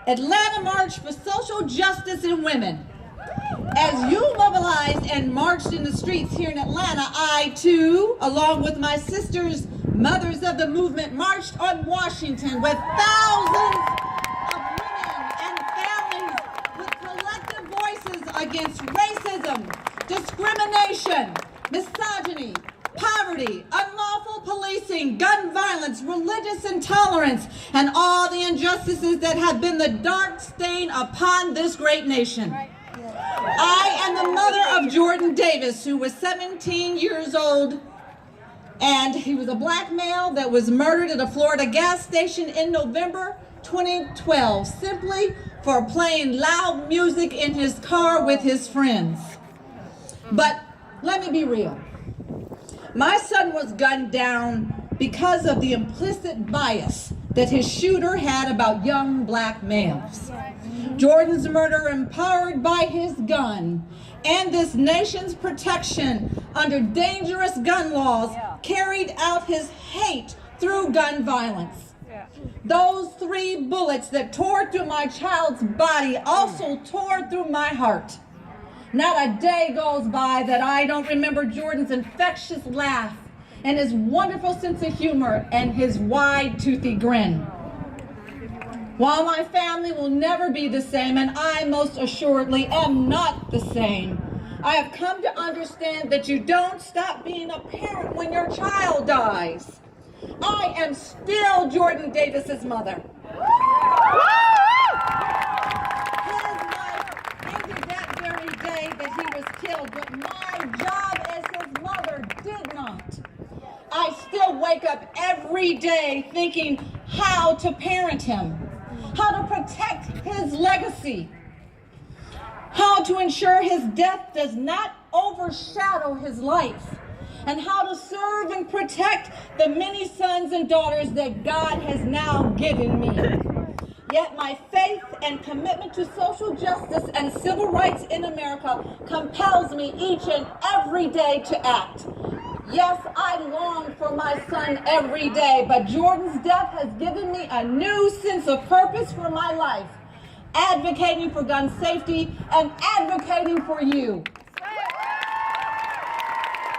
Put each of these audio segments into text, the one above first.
Atlanta March for Social Justice and Women. As you mobilized and marched in the streets here in Atlanta, I too, along with my sisters, mothers of the movement, marched on Washington with thousands of women and families with collective voices against racism, discrimination, misogyny, poverty, unlawful policing, gun violence, religious intolerance, and all the injustices that have been the dark stain upon this great nation. I am the mother of Jordan Davis, who was 17 years old, and he was a black male that was murdered at a Florida gas station in November 2012, simply for playing loud music in his car with his friends. But let me be real. My son was gunned down because of the implicit bias that his shooter had about young black males. Jordan's murder, empowered by his gun and this nation's protection under dangerous gun laws, carried out his hate through gun violence. Those 3 bullets that tore through my child's body also tore through my heart. Not a day goes by that I don't remember Jordan's infectious laugh and his wonderful sense of humor and his wide, toothy grin. While my family will never be the same, and I most assuredly am not the same, I have come to understand that you don't stop being a parent when your child dies. I am still Jordan Davis's mother. That he was killed, but my job as his mother did not. I still wake up every day thinking how to parent him, how to protect his legacy, how to ensure his death does not overshadow his life, and how to serve and protect the many sons and daughters that God has now given me. Yet my faith and commitment to social justice and civil rights in America compels me each and every day to act. Yes, I long for my son every day, but Jordan's death has given me a new sense of purpose for my life, advocating for gun safety and advocating for you.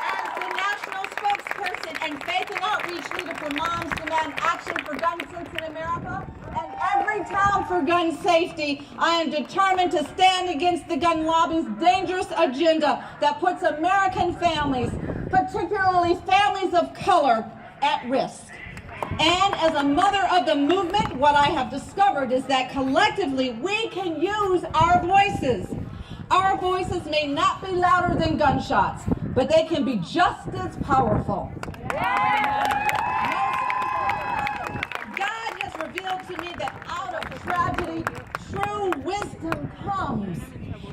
As the national spokesperson and faith and outreach leader for Moms Demand Action for Gun Sense in America, and every town for gun safety, I am determined to stand against the gun lobby's dangerous agenda that puts American families, particularly families of color, at risk. And as a mother of the movement, what I have discovered is that collectively we can use our voices. Our voices may not be louder than gunshots, but they can be just as powerful. Revealed to me that out of tragedy, true wisdom comes,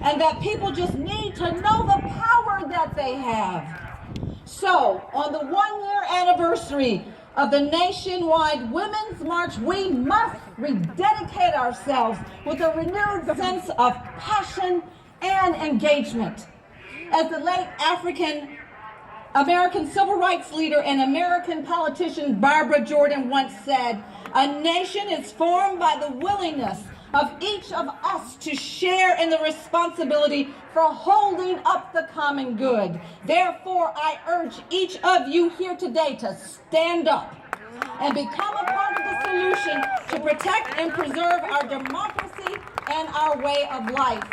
and that people just need to know the power that they have. So, on the 1-year anniversary of the nationwide Women's March, we must rededicate ourselves with a renewed sense of passion and engagement. As the late American civil rights leader and American politician Barbara Jordan once said, "A nation is formed by the willingness of each of us to share in the responsibility for holding up the common good. Therefore, I urge each of you here today to stand up and become a part of the solution to protect and preserve our democracy and our way of life."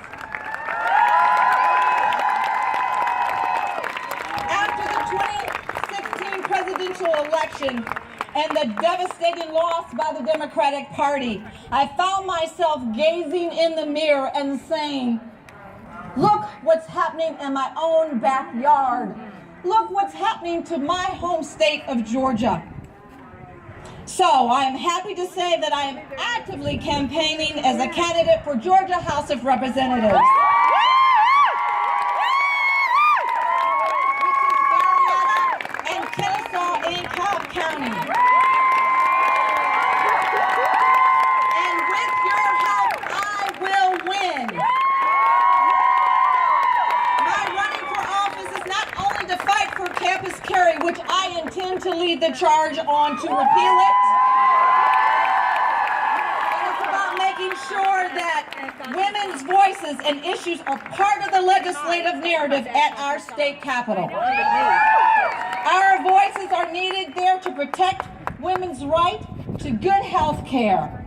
After the 2016 presidential election and the devastating loss by the Democratic Party, I found myself gazing in the mirror and saying, "Look what's happening in my own backyard. Look what's happening to my home state of Georgia." So I am happy to say that I am actively campaigning as a candidate for Georgia House of Representatives, which is Marietta and Kennesaw in Cobb County. And with your help, I will win. My running for office is not only to fight for campus carry, which I intend to lead the charge on to repeal it, but it's about making ensure that women's voices and issues are part of the legislative narrative at our state capitol. Our voices are needed there to protect women's right to good health care,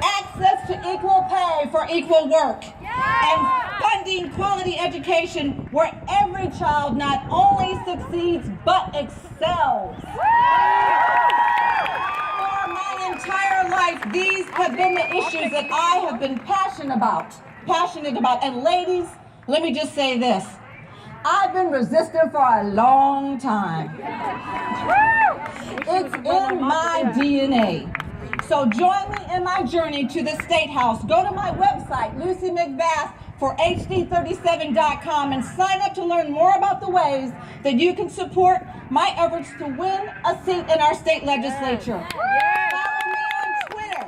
access to equal pay for equal work, and funding quality education where every child not only succeeds but excels. For my entire life, these have been the issues that I have been passionate about. And ladies, let me just say this. I've been resistant for a long time. It's in my DNA. So join me in my journey to the State House. Go to my website, Lucy McBath, for HD37.com and sign up to learn more about the ways that you can support my efforts to win a seat in our state legislature. Follow me on Twitter,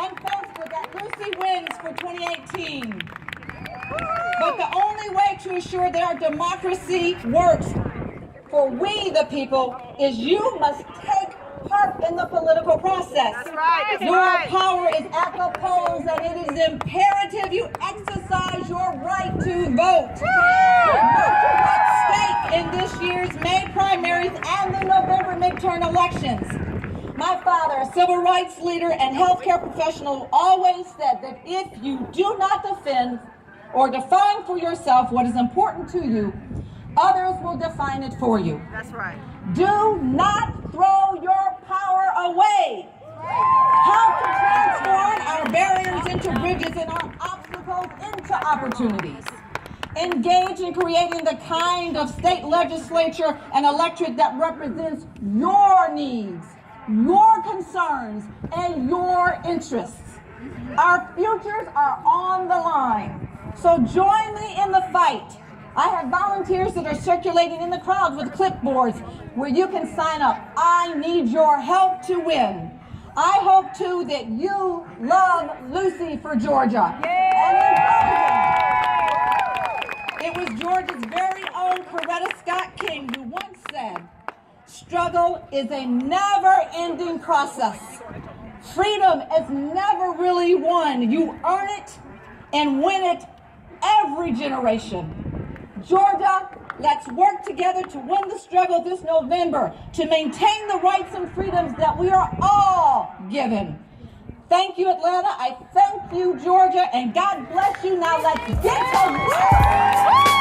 on Facebook at Lucy Wins for 2018. But the only way to ensure that our democracy works for we the people is you must take part in the political process. That's right. Your power is at the polls, and it is imperative you exercise your right to vote. Much is at stake in this year's May primaries and the November midterm elections. My father, a civil rights leader and healthcare professional, always said that if you do not defend or define for yourself what is important to you, others will define it for you. That's right. Do not throw your power away. Help to transform our barriers into bridges and our obstacles into opportunities. Engage in creating the kind of state legislature and electorate that represents your needs, your concerns, and your interests. Our futures are on the line. So join me in the fight. I have volunteers that are circulating in the crowd with clipboards where you can sign up. I need your help to win. I hope, too, that you love Lucy for Georgia. And it was Georgia's very own Coretta Scott King who once said, struggle is a never-ending process. Freedom is never really won. You earn it and win it every generation. Georgia, let's work together to win the struggle this November, to maintain the rights and freedoms that we are all given. Thank you, Atlanta. I thank you, Georgia, and God bless you. Now let's get to work.